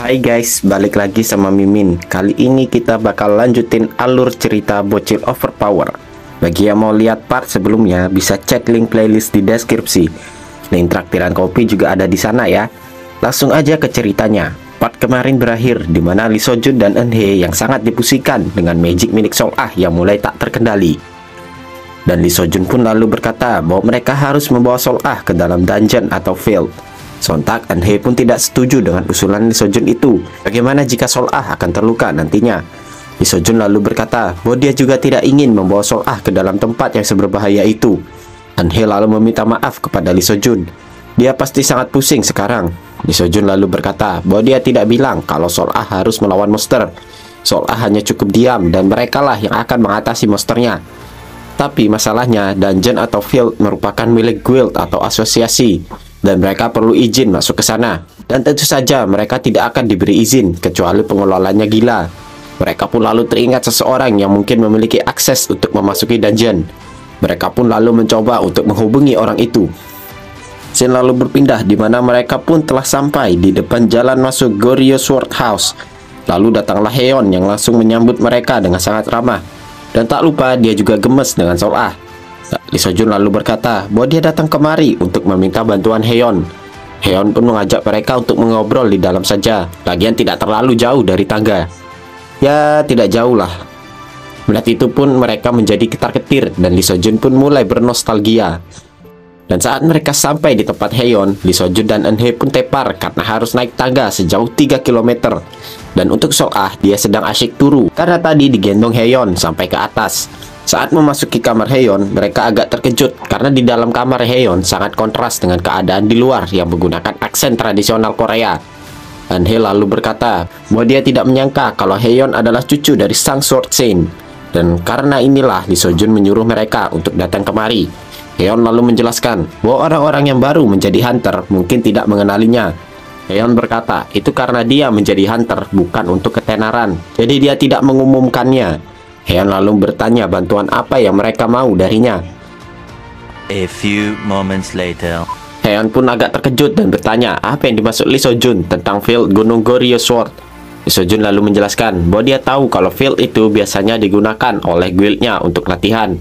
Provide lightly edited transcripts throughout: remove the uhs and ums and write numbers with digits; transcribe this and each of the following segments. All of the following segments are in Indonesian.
Hai guys, balik lagi sama Mimin. Kali ini kita bakal lanjutin alur cerita bocil overpower. Bagi yang mau lihat part sebelumnya, bisa cek link playlist di deskripsi. Link traktiran kopi juga ada di sana ya. Langsung aja ke ceritanya. Part kemarin berakhir di mana Lee Sojun dan Eun-hye yang sangat dipusingkan dengan magic milik Sol Ah yang mulai tak terkendali. Dan Lee Sojun pun lalu berkata bahwa mereka harus membawa Sol Ah ke dalam dungeon atau field. Sontak, Eun-hye pun tidak setuju dengan usulan Lee Sojun itu. Bagaimana jika Sol Ah akan terluka nantinya? Lee Sojun lalu berkata bahwa dia juga tidak ingin membawa Sol Ah ke dalam tempat yang seberbahaya itu. Eun-hye lalu meminta maaf kepada Lee Sojun. Dia pasti sangat pusing sekarang. Lee Sojun lalu berkata bahwa dia tidak bilang kalau Sol Ah harus melawan monster. Sol Ah hanya cukup diam dan merekalah yang akan mengatasi monsternya. Tapi masalahnya, dungeon atau field merupakan milik guild atau asosiasi, dan mereka perlu izin masuk ke sana. Dan tentu saja mereka tidak akan diberi izin kecuali pengelolanya gila. Mereka pun lalu teringat seseorang yang mungkin memiliki akses untuk memasuki dungeon. Mereka pun lalu mencoba untuk menghubungi orang itu. Scene lalu berpindah di mana mereka pun telah sampai di depan jalan masuk Goryeo Sword House. Lalu datanglah Haeyeon yang langsung menyambut mereka dengan sangat ramah. Dan tak lupa dia juga gemes dengan Sol Ah. Lee Sojun lalu berkata bahwa dia datang kemari untuk meminta bantuan Haeyeon. Haeyeon pun mengajak mereka untuk mengobrol di dalam saja. Lagian tidak terlalu jauh dari tangga. Ya, tidak jauh lah. Melihat itu pun mereka menjadi ketar-ketir dan Lee Sojun pun mulai bernostalgia. Dan saat mereka sampai di tempat Haeyeon, Lee Sojun dan Eun-hye pun tepar karena harus naik tangga sejauh 3 km. Dan untuk Sol Ah, dia sedang asyik turu karena tadi digendong Haeyeon sampai ke atas. Saat memasuki kamar Haeyeon, mereka agak terkejut karena di dalam kamar Haeyeon sangat kontras dengan keadaan di luar yang menggunakan aksen tradisional Korea. Eun-hye lalu berkata bahwa dia tidak menyangka kalau Haeyeon adalah cucu dari sang Sword Saint. Dan karena inilah Lee Sojun menyuruh mereka untuk datang kemari. Haeyeon lalu menjelaskan bahwa orang-orang yang baru menjadi hunter mungkin tidak mengenalinya. Haeyeon berkata itu karena dia menjadi hunter bukan untuk ketenaran, jadi dia tidak mengumumkannya. Haeyeon lalu bertanya bantuan apa yang mereka mau darinya. A few moments later. Haeyeon pun agak terkejut dan bertanya apa yang dimaksud Lee Sojun tentang field Gunung Goryeo Sword. Lee Sojun lalu menjelaskan bahwa dia tahu kalau field itu biasanya digunakan oleh guildnya untuk latihan.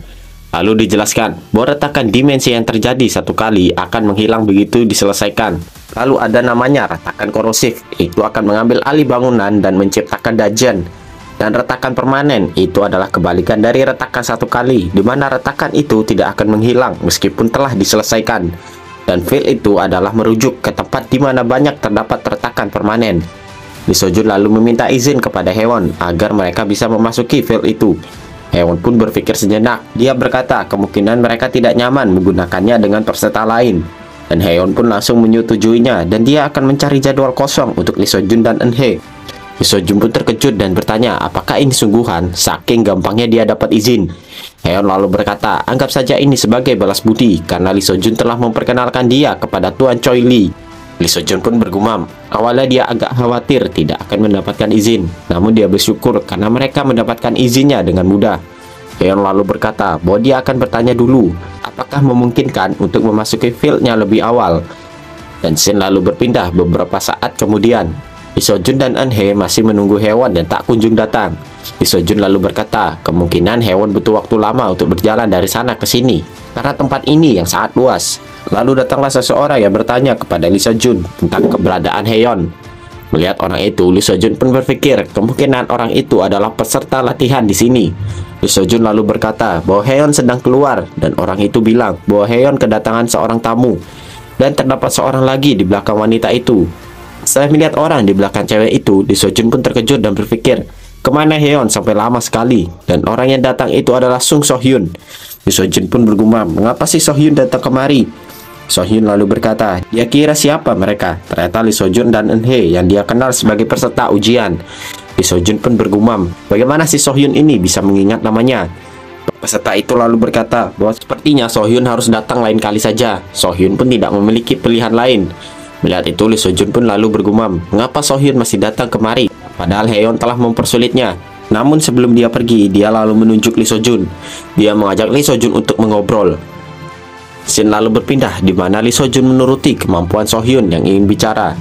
Lalu dijelaskan bahwa retakan dimensi yang terjadi satu kali akan menghilang begitu diselesaikan. Lalu ada namanya retakan korosif, itu akan mengambil alih bangunan dan menciptakan dungeon. Dan retakan permanen itu adalah kebalikan dari retakan satu kali, di mana retakan itu tidak akan menghilang meskipun telah diselesaikan. Dan field itu adalah merujuk ke tempat di mana banyak terdapat retakan permanen. Lee Sojun lalu meminta izin kepada Haeyeon agar mereka bisa memasuki field itu. Haeyeon pun berpikir sejenak. Dia berkata kemungkinan mereka tidak nyaman menggunakannya dengan peserta lain. Dan Haeyeon pun langsung menyetujuinya dan dia akan mencari jadwal kosong untuk Lee Sojun dan Eun-hye. Lee Sojun pun terkejut dan bertanya apakah ini sungguhan, saking gampangnya dia dapat izin. Haeyeon lalu berkata anggap saja ini sebagai balas budi karena Lee Sojun telah memperkenalkan dia kepada Tuan Choi Lee. Lee Sojun pun bergumam. Awalnya dia agak khawatir tidak akan mendapatkan izin, namun dia bersyukur karena mereka mendapatkan izinnya dengan mudah. Haeyeon lalu berkata bahwa dia akan bertanya dulu apakah memungkinkan untuk memasuki fieldnya lebih awal. Dan scene lalu berpindah beberapa saat kemudian. Lee Sojun dan Eun-hye masih menunggu Haeyeon dan tak kunjung datang. Lee Sojun lalu berkata kemungkinan Haeyeon butuh waktu lama untuk berjalan dari sana ke sini karena tempat ini yang sangat luas. Lalu datanglah seseorang yang bertanya kepada Lee Sojun tentang keberadaan Haeyeon. Melihat orang itu, Lee Sojun pun berpikir kemungkinan orang itu adalah peserta latihan di sini. Lee Sojun lalu berkata bahwa Haeyeon sedang keluar dan orang itu bilang bahwa Haeyeon kedatangan seorang tamu dan terdapat seorang lagi di belakang wanita itu. Setelah melihat orang di belakang cewek itu, Lee Sojun pun terkejut dan berpikir kemana Haeyeon sampai lama sekali. Dan orang yang datang itu adalah Sung So-hyun. Lee Sojun pun bergumam mengapa si So-hyun datang kemari. So-hyun lalu berkata dia kira siapa mereka. Ternyata Lee Sojun dan Eun-hye yang dia kenal sebagai peserta ujian. Lee Sojun pun bergumam bagaimana si So-hyun ini bisa mengingat namanya. Peserta itu lalu berkata bahwa sepertinya So-hyun harus datang lain kali saja. So-hyun pun tidak memiliki pilihan lain. Melihat itu Lee Sojun pun lalu bergumam mengapa So-hyun masih datang kemari padahal Haeyeon telah mempersulitnya. Namun sebelum dia pergi, dia lalu menunjuk Lee Sojun. Dia mengajak Lee Sojun untuk mengobrol. Scene lalu berpindah di mana Lee Sojun menuruti kemampuan So-hyun yang ingin bicara.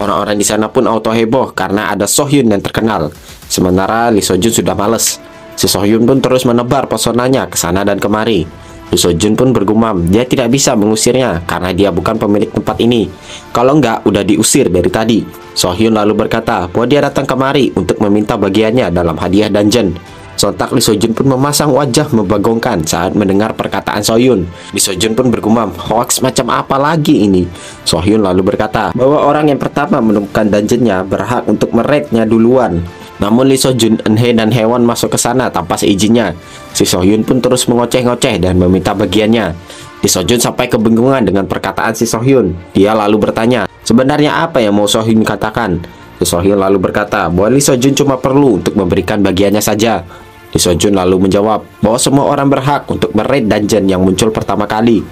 Orang-orang di sana pun auto heboh karena ada Sohyun yang terkenal. Sementara Lee Seo Jun sudah males. Si Sohyun pun terus menebar pesonanya ke sana dan kemari. Lee Seo Jun pun bergumam, dia tidak bisa mengusirnya karena dia bukan pemilik tempat ini. Kalau enggak, udah diusir dari tadi. Sohyun lalu berkata bahwa dia datang kemari untuk meminta bagiannya dalam hadiah dungeon. Sontak Lee Seo Jun pun memasang wajah membagongkan saat mendengar perkataan Sohyun. Lee Seo Jun pun bergumam, hoax macam apa lagi ini? Sohyun lalu berkata bahwa orang yang pertama menemukan dungeonnya berhak untuk meraidnya duluan. Namun Lee Seo Jun, Eun-hye, dan Haewon masuk ke sana tanpa seizinnya. Si Sohyun pun terus mengoceh-ngoceh dan meminta bagiannya. Lee Seo Jun sampai kebingungan dengan perkataan si Sohyun. Dia lalu bertanya, sebenarnya apa yang mau Sohyun katakan? Si Sohyun lalu berkata bahwa Lee Seo Jun cuma perlu untuk memberikan bagiannya saja. Lee Seo Jun lalu menjawab bahwa semua orang berhak untuk meraid dungeon yang muncul pertama kali.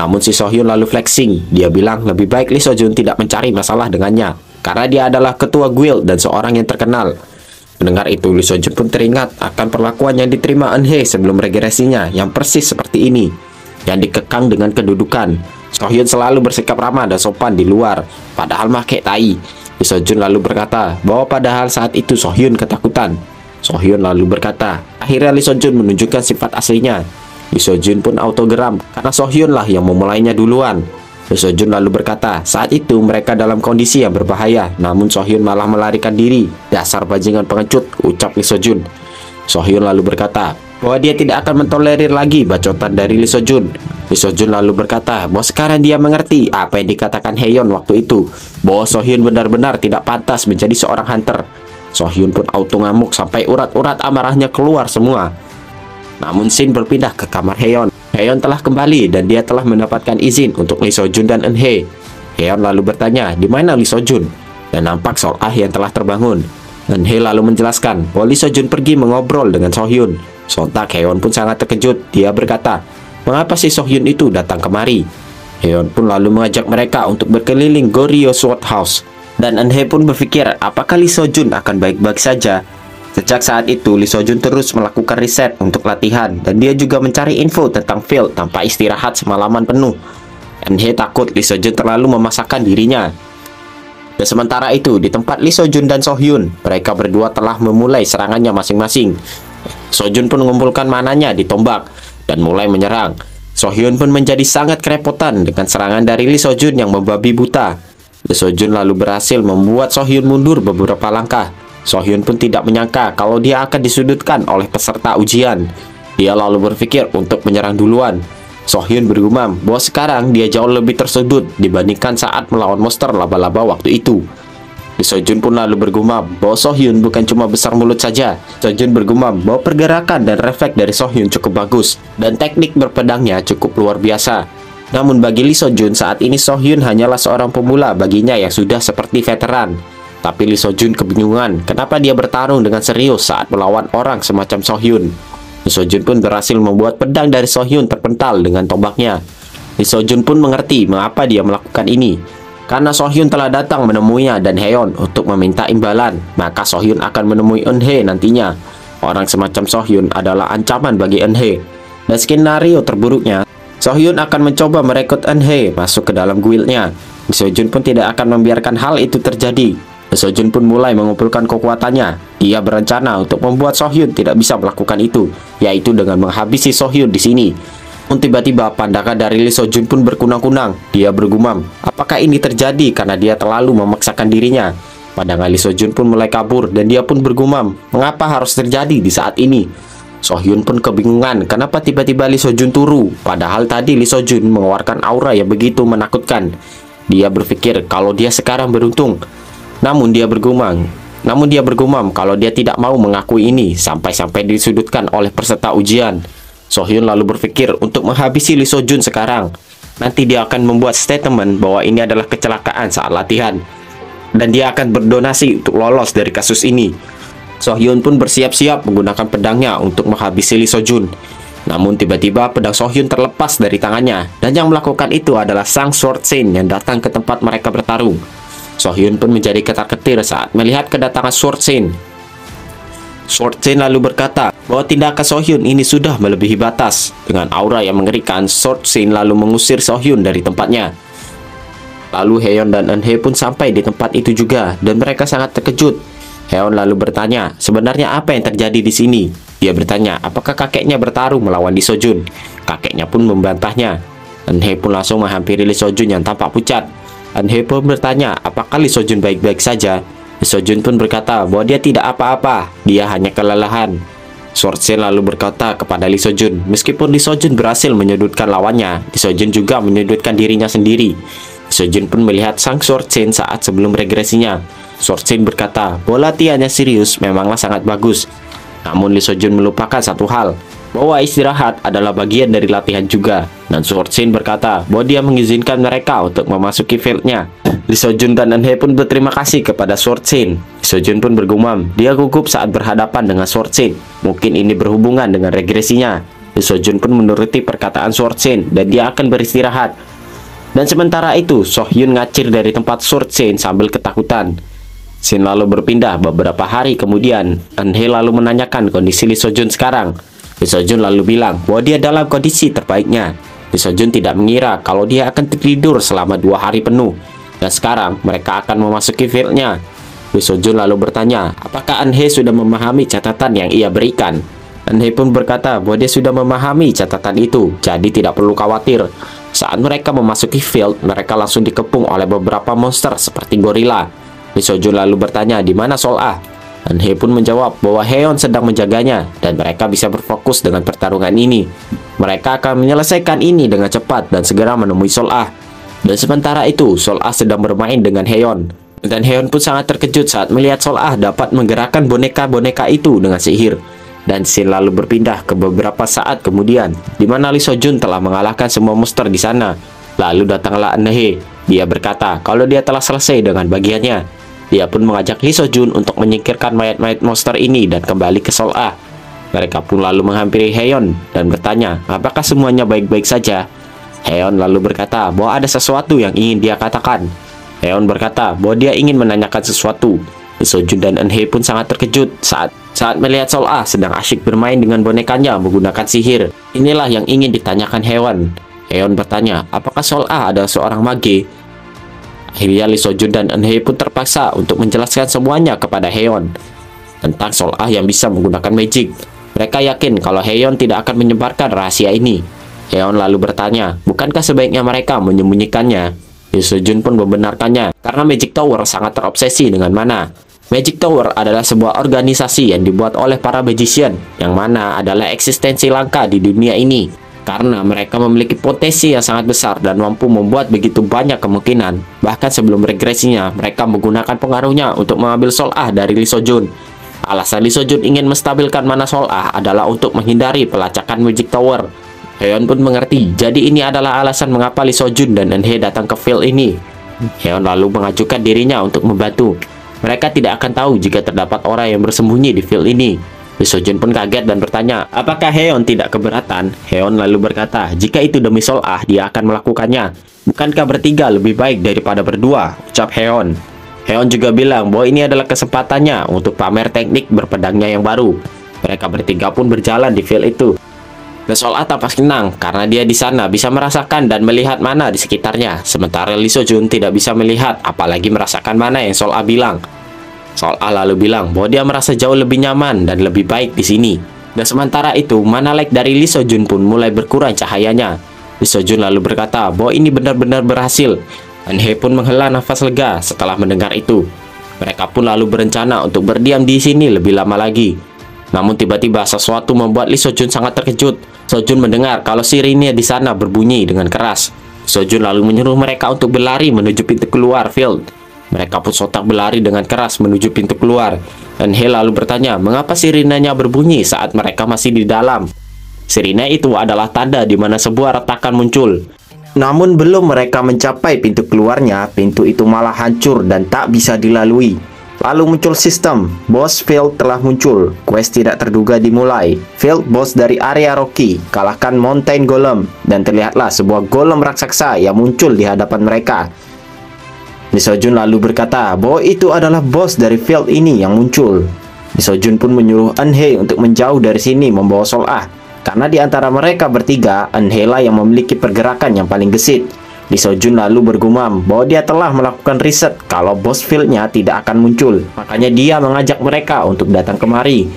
Namun si Sohyun lalu flexing. Dia bilang lebih baik Lee Seo Jun tidak mencari masalah dengannya karena dia adalah ketua guild dan seorang yang terkenal. Mendengar itu, Lee Seo Jun pun teringat akan perlakuan yang diterima Eun-hye sebelum regresinya yang persis seperti ini, yang dikekang dengan kedudukan. Sohyun selalu bersikap ramah dan sopan di luar, padahal make tai. Lee Seo Jun lalu berkata bahwa padahal saat itu Sohyun ketakutan. Sohyun lalu berkata, akhirnya Lee Seo Jun menunjukkan sifat aslinya. Lee Seo Jun pun auto geram karena Sohyun lah yang memulainya duluan. Lee Seo Jun lalu berkata, saat itu mereka dalam kondisi yang berbahaya, namun Sohyun malah melarikan diri. Dasar bajingan pengecut, ucap Lee Seo Jun. Sohyun lalu berkata bahwa dia tidak akan mentolerir lagi bacotan dari Lee Seo Jun. Lee Seo Jun lalu berkata bahwa sekarang dia mengerti apa yang dikatakan Haeyeon waktu itu, bahwa Sohyun benar-benar tidak pantas menjadi seorang hunter. Sohyun pun auto ngamuk sampai urat-urat amarahnya keluar semua. Namun scene berpindah ke kamar Haeyeon. Haeyeon telah kembali dan dia telah mendapatkan izin untuk Lee Seo Jun dan Eun-hye. Haeyeon lalu bertanya, di mana Lee Seo Jun? Dan nampak Sol Ah yang telah terbangun. Eun-hye lalu menjelaskan bahwa Lee Seo Jun pergi mengobrol dengan Sohyun. Sontak Haeyeon pun sangat terkejut. Dia berkata, mengapa si Sohyun itu datang kemari? Haeyeon pun lalu mengajak mereka untuk berkeliling Goryeo Sword House. Dan Eun-hye pun berpikir, apakah Lee Seo Jun akan baik-baik saja? Sejak saat itu, Lee Seo Jun terus melakukan riset untuk latihan, dan dia juga mencari info tentang field tanpa istirahat semalaman penuh. Eun-hye takut Lee Seo Jun terlalu memaksakan dirinya. Dan sementara itu, di tempat Lee Seo Jun dan Sohyun, mereka berdua telah memulai serangannya masing-masing. Sohyun pun mengumpulkan mananya di tombak dan mulai menyerang. Sohyun pun menjadi sangat kerepotan dengan serangan dari Lee Seo Jun yang membabi buta. Lee Seo Jun lalu berhasil membuat Sohyun mundur beberapa langkah. Sohyun pun tidak menyangka kalau dia akan disudutkan oleh peserta ujian. Dia lalu berpikir untuk menyerang duluan. Sohyun bergumam bahwa sekarang dia jauh lebih tersudut dibandingkan saat melawan monster laba-laba waktu itu. Lee Seo Jun pun lalu bergumam bahwa Sohyun bukan cuma besar mulut saja. Sohyun bergumam bahwa pergerakan dan refleks dari Sohyun cukup bagus dan teknik berpedangnya cukup luar biasa. Namun bagi Lee Seo Jun saat ini Sohyun hanyalah seorang pemula baginya yang sudah seperti veteran. Tapi Lee Seo Jun kebingungan kenapa dia bertarung dengan serius saat melawan orang semacam Sohyun. Lee Seo Jun pun berhasil membuat pedang dari Sohyun terpental dengan tombaknya. Lee Seo Jun pun mengerti mengapa dia melakukan ini. Karena Sohyun telah datang menemuinya dan Haeyeon untuk meminta imbalan, maka Sohyun akan menemui Eun-hye nantinya. Orang semacam Sohyun adalah ancaman bagi Eun-hye. Dan skenario terburuknya, Sohyun akan mencoba merekrut Eun-hye masuk ke dalam guildnya. Lee Seo Jun pun tidak akan membiarkan hal itu terjadi. Lee Seo Jun pun mulai mengumpulkan kekuatannya. Dia berencana untuk membuat Sohyun tidak bisa melakukan itu, yaitu dengan menghabisi Sohyun di sini. Tiba-tiba pandangan dari Lee Seo Jun pun berkunang-kunang. Dia bergumam, apakah ini terjadi karena dia terlalu memaksakan dirinya? Pandangan Lee Seo Jun pun mulai kabur dan dia pun bergumam, mengapa harus terjadi di saat ini? Sohyun pun kebingungan kenapa tiba-tiba Lee Seo Jun turu, padahal tadi Lee Seo Jun mengeluarkan aura yang begitu menakutkan. Dia berpikir kalau dia sekarang beruntung. Namun dia bergumam kalau dia tidak mau mengakui ini sampai-sampai disudutkan oleh peserta ujian. Sohyun lalu berpikir untuk menghabisi Lee Seo Jun sekarang. Nanti dia akan membuat statement bahwa ini adalah kecelakaan saat latihan. Dan dia akan berdonasi untuk lolos dari kasus ini. Sohyun pun bersiap-siap menggunakan pedangnya untuk menghabisi Lee Seo Jun. Namun tiba-tiba pedang Sohyun terlepas dari tangannya. Dan yang melakukan itu adalah sang Sword Saint yang datang ke tempat mereka bertarung. Sohyun pun menjadi ketar-ketir saat melihat kedatangan Sword Saint. Sword Saint lalu berkata bahwa tindakan Sohyun ini sudah melebihi batas. Dengan aura yang mengerikan, Sword Saint lalu mengusir Sohyun dari tempatnya. Lalu Heon dan Eunhae pun sampai di tempat itu juga, dan mereka sangat terkejut. Heon lalu bertanya, sebenarnya apa yang terjadi di sini? Dia bertanya, apakah kakeknya bertarung melawan Lee Seo-jun? Kakeknya pun membantahnya. Eunhae pun langsung menghampiri Lee Seo-jun yang tampak pucat. Eunhae pun bertanya, apakah Lee Seo-jun baik-baik saja? Lee Seo-jun pun berkata bahwa dia tidak apa-apa, dia hanya kelelahan. Sword Chain lalu berkata kepada Lee Seo-jun, meskipun Lee Seo-jun berhasil menyudutkan lawannya, Lee Seo-jun juga menyudutkan dirinya sendiri. Lee Seo-jun pun melihat sang Sword Chain saat sebelum regresinya. Sword Chain berkata, bahwa latihannya serius memanglah sangat bagus. Namun Lee Seo-jun melupakan satu hal, bahwa istirahat adalah bagian dari latihan juga. Dan Sword Chain berkata bahwa dia mengizinkan mereka untuk memasuki fieldnya. Lee Seo-jun dan Eunhae pun berterima kasih kepada Sword Chain. Lee Seo-jun pun bergumam, dia gugup saat berhadapan dengan Sword Chain. Mungkin ini berhubungan dengan regresinya. Lee Seo-jun pun menuruti perkataan Sword Chain dan dia akan beristirahat. Dan sementara itu, So-hyun ngacir dari tempat Sword Chain sambil ketakutan. Scene lalu berpindah beberapa hari kemudian. Eunhae lalu menanyakan kondisi Lee Seo-jun sekarang. Lee Seo-jun lalu bilang bahwa dia dalam kondisi terbaiknya. Lee Seo-jun tidak mengira kalau dia akan tertidur selama 2 hari penuh. Dan sekarang mereka akan memasuki fieldnya. Lee Seo-jun lalu bertanya, apakah Eunhae sudah memahami catatan yang ia berikan? Eunhae pun berkata bahwa dia sudah memahami catatan itu, jadi tidak perlu khawatir. Saat mereka memasuki field, mereka langsung dikepung oleh beberapa monster seperti gorila. Lee Seo-jun lalu bertanya, di mana Sol-ah? Eunhae pun menjawab bahwa Heon sedang menjaganya dan mereka bisa berfokus dengan pertarungan ini. Mereka akan menyelesaikan ini dengan cepat dan segera menemui Sol-ah. Dan sementara itu, Sol-ah sedang bermain dengan Heon. Dan Heon pun sangat terkejut saat melihat Sol-ah dapat menggerakkan boneka-boneka itu dengan sihir. Dan scene lalu berpindah ke beberapa saat kemudian, di mana Lee Seo-jun telah mengalahkan semua monster di sana. Lalu datanglah Eunhae. Dia berkata kalau dia telah selesai dengan bagiannya. Dia pun mengajak Lee Seo-jun untuk menyingkirkan mayat-mayat monster ini dan kembali ke Sol-ah. Mereka pun lalu menghampiri Heon dan bertanya, apakah semuanya baik-baik saja? Heon lalu berkata bahwa ada sesuatu yang ingin dia katakan. Heon berkata bahwa dia ingin menanyakan sesuatu. Lee Seo-jun dan Eunhae pun sangat terkejut saat melihat Sol-ah sedang asyik bermain dengan bonekanya menggunakan sihir. Inilah yang ingin ditanyakan Heon. Heon bertanya, apakah Sol-ah adalah seorang mage? Akhirnya Lee Seo-jun dan Eunhae pun terpaksa untuk menjelaskan semuanya kepada Heon tentang Sol-ah yang bisa menggunakan magic. Mereka yakin kalau Heon tidak akan menyebarkan rahasia ini. Heon lalu bertanya, bukankah sebaiknya mereka menyembunyikannya? Lee Seo-jun pun membenarkannya karena Magic Tower sangat terobsesi dengan mana. Magic Tower adalah sebuah organisasi yang dibuat oleh para magician, yang mana adalah eksistensi langka di dunia ini. Karena mereka memiliki potensi yang sangat besar dan mampu membuat begitu banyak kemungkinan. Bahkan sebelum regresinya, mereka menggunakan pengaruhnya untuk mengambil Sol-ah dari Lee Seo-jun. Alasan Lee Seo-jun ingin menstabilkan mana Sol-ah adalah untuk menghindari pelacakan Magic Tower. Heon pun mengerti, jadi ini adalah alasan mengapa Lee Seo-jun dan Eunhae datang ke field ini. Heon lalu mengajukan dirinya untuk membantu. Mereka tidak akan tahu jika terdapat orang yang bersembunyi di field ini. Lee Seo-jun pun kaget dan bertanya, apakah Heon tidak keberatan? Heon lalu berkata, jika itu demi Sol-ah, dia akan melakukannya. Bukankah bertiga lebih baik daripada berdua? Ucap Heon. Heon juga bilang bahwa ini adalah kesempatannya untuk pamer teknik berpedangnya yang baru. Mereka bertiga pun berjalan di field itu. Dan Sol-ah tampak senang karena dia di sana bisa merasakan dan melihat mana di sekitarnya. Sementara Lee Seo-jun tidak bisa melihat, apalagi merasakan mana yang Sol-ah bilang. Sol-ah lalu bilang bahwa dia merasa jauh lebih nyaman dan lebih baik di sini. Dan sementara itu, mana light dari Lee Seo-jun pun mulai berkurang cahayanya. Lee Seo-jun lalu berkata bahwa ini benar-benar berhasil. Eunhae pun menghela nafas lega setelah mendengar itu. Mereka pun lalu berencana untuk berdiam di sini lebih lama lagi. Namun tiba-tiba sesuatu membuat Lee Seo-jun sangat terkejut. Seo-jun mendengar kalau sirine di sana berbunyi dengan keras. Seo-jun lalu menyuruh mereka untuk berlari menuju pintu keluar field. Mereka pun sontak berlari dengan keras menuju pintu keluar. Eunhae lalu bertanya, mengapa sirinenya berbunyi saat mereka masih di dalam? Sirine itu adalah tanda di mana sebuah retakan muncul. Namun belum mereka mencapai pintu keluarnya, pintu itu malah hancur dan tak bisa dilalui. Lalu muncul sistem, boss field telah muncul. Quest tidak terduga dimulai. Field boss dari area Rocky, kalahkan Mountain Golem. Dan terlihatlah sebuah golem raksasa yang muncul di hadapan mereka. Lee Seo-jun lalu berkata bahwa itu adalah bos dari field ini yang muncul. Lee Seo-jun pun menyuruh Eunhae untuk menjauh dari sini membawa Sol-ah. Karena di antara mereka bertiga, Eunhae lah yang memiliki pergerakan yang paling gesit. Lee Seo-jun lalu bergumam bahwa dia telah melakukan riset kalau bos Field-nya tidak akan muncul. Makanya dia mengajak mereka untuk datang kemari.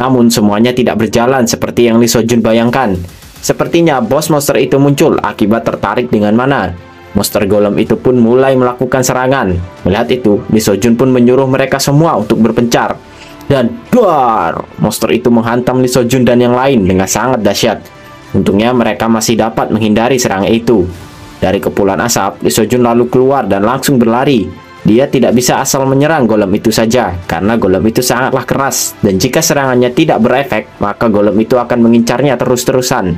Namun semuanya tidak berjalan seperti yang Lee Seo-jun bayangkan. Sepertinya bos monster itu muncul akibat tertarik dengan mana. Monster golem itu pun mulai melakukan serangan. Melihat itu, Lee Seo-jun pun menyuruh mereka semua untuk berpencar. Dan duar! Monster itu menghantam Lee Seo-jun dan yang lain dengan sangat dahsyat. Untungnya mereka masih dapat menghindari serangan itu. Dari kepulan asap, Lee Seo-jun lalu keluar dan langsung berlari. Dia tidak bisa asal menyerang golem itu saja, karena golem itu sangatlah keras. Dan jika serangannya tidak berefek, maka golem itu akan mengincarnya terus-terusan.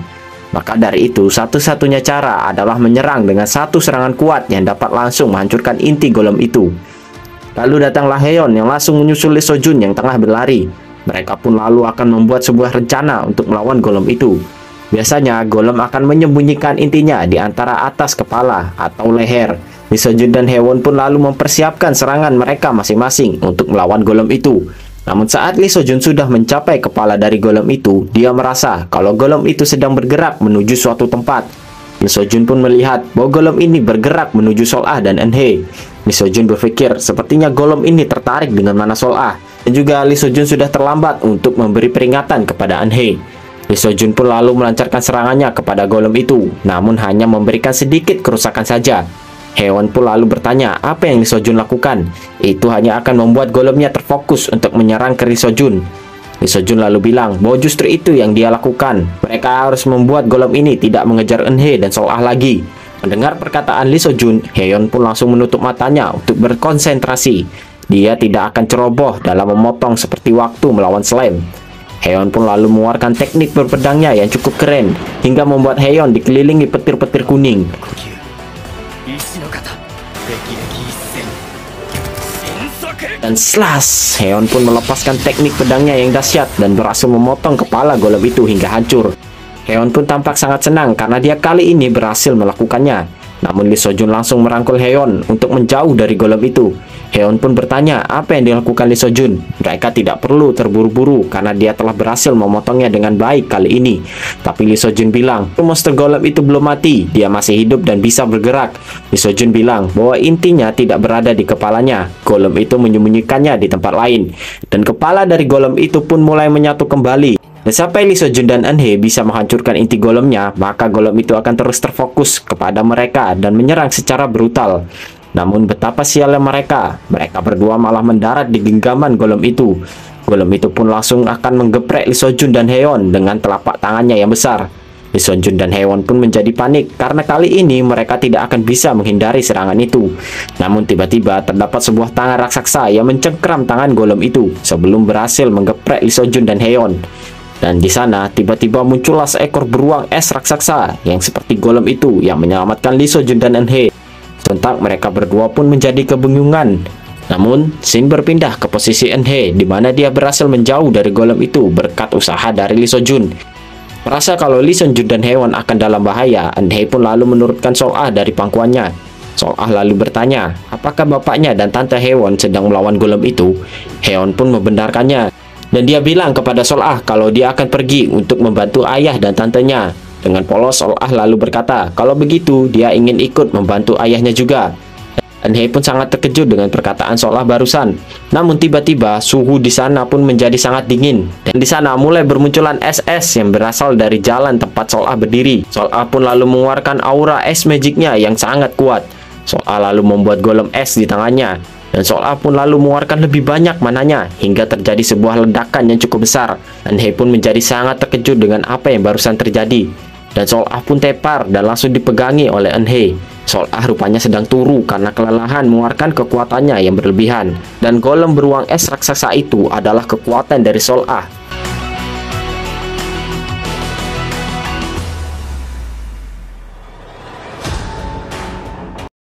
Maka dari itu, satu-satunya cara adalah menyerang dengan satu serangan kuat yang dapat langsung menghancurkan inti golem itu. Lalu datanglah Haeyeon yang langsung menyusul Lee Seo-jun yang tengah berlari. Mereka pun lalu akan membuat sebuah rencana untuk melawan golem itu. Biasanya, golem akan menyembunyikan intinya di antara atas kepala atau leher. Lee Seo-jun dan Haeyeon pun lalu mempersiapkan serangan mereka masing-masing untuk melawan golem itu. Namun saat Lee Seo-jun sudah mencapai kepala dari golem itu, dia merasa kalau golem itu sedang bergerak menuju suatu tempat. Lee Seo-jun pun melihat bahwa golem ini bergerak menuju Sol-ah dan Eun-hye. Lee Seo-jun berpikir sepertinya golem ini tertarik dengan mana Sol-ah. Dan juga Lee Seo-jun sudah terlambat untuk memberi peringatan kepada Eun-hye. Lee Seo-jun pun lalu melancarkan serangannya kepada golem itu, namun hanya memberikan sedikit kerusakan saja. Haeyeon pun lalu bertanya apa yang Lee Seo-jun lakukan. Itu hanya akan membuat golemnya terfokus untuk menyerang ke Lee Seo-jun. Lee Seo-jun lalu bilang bahwa justru itu yang dia lakukan. Mereka harus membuat golem ini tidak mengejar Eun-hye dan Sol-ah lagi. Mendengar perkataan Lee Seo-jun, Haeyeon pun langsung menutup matanya untuk berkonsentrasi. Dia tidak akan ceroboh dalam memotong seperti waktu melawan slime. Haeyeon pun lalu mengeluarkan teknik berpedangnya yang cukup keren, hingga membuat Haeyeon dikelilingi petir-petir kuning. Dan slash, Haeyeon pun melepaskan teknik pedangnya yang dahsyat dan berhasil memotong kepala golem itu hingga hancur. Haeyeon pun tampak sangat senang karena dia kali ini berhasil melakukannya. Namun Lee Seo-jun langsung merangkul Haeyeon untuk menjauh dari golem itu. Haeyeon pun bertanya apa yang dilakukan Lee Seo-jun. Mereka tidak perlu terburu-buru karena dia telah berhasil memotongnya dengan baik kali ini. Tapi Lee Seo-jun bilang, monster golem itu belum mati, dia masih hidup dan bisa bergerak. Lee Seo-jun bilang bahwa intinya tidak berada di kepalanya. Golem itu menyembunyikannya di tempat lain. Dan kepala dari golem itu pun mulai menyatu kembali. Dan sampai Lee Seo-jun dan Eun-hye bisa menghancurkan inti golemnya, maka golem itu akan terus terfokus kepada mereka dan menyerang secara brutal. Namun betapa sialnya mereka berdua malah mendarat di genggaman golem itu. Golem itu pun langsung akan menggeprek Lee Seo-jun dan Haeyeon dengan telapak tangannya yang besar. Lee Seo-jun dan Haeyeon pun menjadi panik karena kali ini mereka tidak akan bisa menghindari serangan itu. Namun tiba-tiba terdapat sebuah tangan raksasa yang mencengkram tangan golem itu sebelum berhasil menggeprek Lee Seo-jun dan Haeyeon. Dan di sana tiba-tiba muncullah seekor beruang es raksasa yang seperti golem itu yang menyelamatkan Lee Seo-jun dan Eun-hye. Sontak mereka berdua pun menjadi kebingungan. Namun, scene berpindah ke posisi Eun-hye di mana dia berhasil menjauh dari golem itu berkat usaha dari Lee Seo-jun. Merasa kalau Lee Seo-jun dan Haeyeon akan dalam bahaya, Eun-hye pun lalu menurunkan Sol-ah dari pangkuannya. Sol-ah lalu bertanya, apakah bapaknya dan tante Haeyeon sedang melawan golem itu? Haeyeon pun membenarkannya. Dan dia bilang kepada Sol-ah kalau dia akan pergi untuk membantu ayah dan tantenya. Dengan polos, Sol-ah lalu berkata kalau begitu dia ingin ikut membantu ayahnya juga. Eun-hye pun sangat terkejut dengan perkataan Sol-ah barusan. Namun tiba-tiba suhu di sana pun menjadi sangat dingin. Dan di sana mulai bermunculan es-es yang berasal dari jalan tempat Sol-ah berdiri. Sol-ah pun lalu mengeluarkan aura es magicnya yang sangat kuat. Sol-ah lalu membuat golem es di tangannya. Dan Sol-ah pun lalu mengeluarkan lebih banyak mananya hingga terjadi sebuah ledakan yang cukup besar. Eun-hye pun menjadi sangat terkejut dengan apa yang barusan terjadi. Dan Sol-ah pun tepar dan langsung dipegangi oleh Eun-hye. Sol-ah rupanya sedang turu karena kelelahan mengeluarkan kekuatannya yang berlebihan. Dan golem beruang es raksasa itu adalah kekuatan dari Sol-ah.